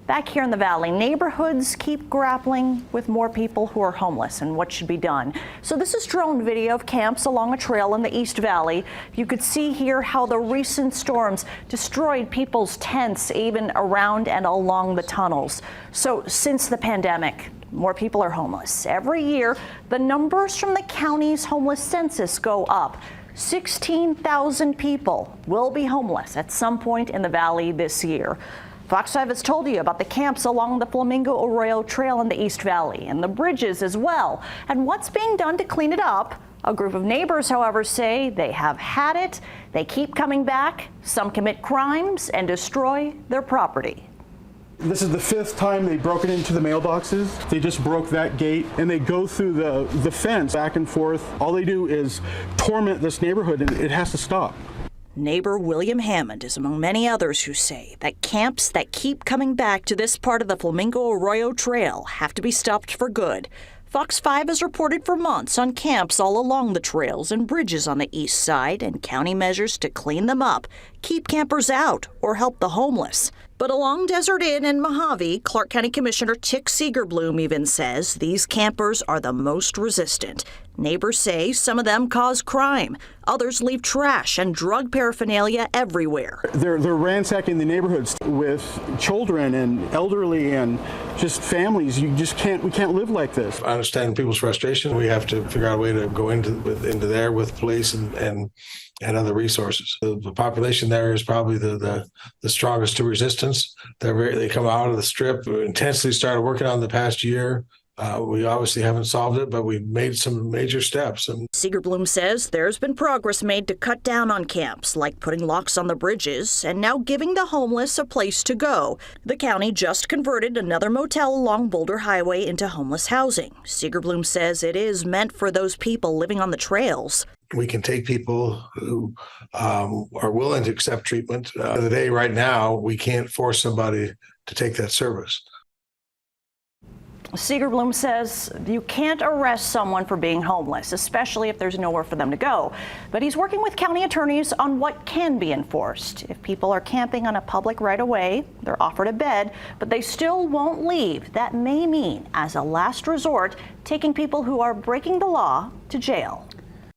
Back here in the Valley, neighborhoods keep grappling with more people who are homeless and what should be done. So this is drone video of camps along a trail in the East Valley. You could see here how the recent storms destroyed people's tents even around and along the tunnels. So since the pandemic, more people are homeless. Every year, the numbers from the county's homeless census go up. 16,000 people will be homeless at some point in the Valley this year. Fox 5 has told you about the camps along the Flamingo Arroyo Trail in the East Valley and the bridges as well, and what's being done to clean it up. A group of neighbors, however, say they have had it. They keep coming back. Some commit crimes and destroy their property. This is the 5th time they've broken into the mailboxes. They just broke that gate and they go through the fence back and forth. All they do is torment this neighborhood, and it has to stop. Neighbor William Hammond is among many others who say that camps that keep coming back to this part of the Flamingo Arroyo Trail have to be stopped for good. Fox 5 has reported for months on camps all along the trails and bridges on the east side and county measures to clean them up, keep campers out, or help the homeless. But along Desert Inn in Mojave, Clark County Commissioner Tick Seegerbloom even says these campers are the most resistant. Neighbors say some of them cause crime. Others leave trash and drug paraphernalia everywhere. They're ransacking the neighborhoods with children and elderly and just families. We can't live like this. I understand people's frustration. We have to figure out a way to go into there with police and other resources. The population there is probably the strongest to resistance. They come out of the strip, intensely started working on the past year. We obviously haven't solved it, but we've made some major steps. Seegerbloom says there's been progress made to cut down on camps, like putting locks on the bridges and now giving the homeless a place to go. The county just converted another motel along Boulder Highway into homeless housing. Seegerbloom says it is meant for those people living on the trails. We can take people who are willing to accept treatment. The day right now, we can't force somebody to take that service. Seegerbloom says you can't arrest someone for being homeless, especially if there's nowhere for them to go. But he's working with county attorneys on what can be enforced. If people are camping on a public right-of-way, they're offered a bed, but they still won't leave. That may mean, as a last resort, taking people who are breaking the law to jail.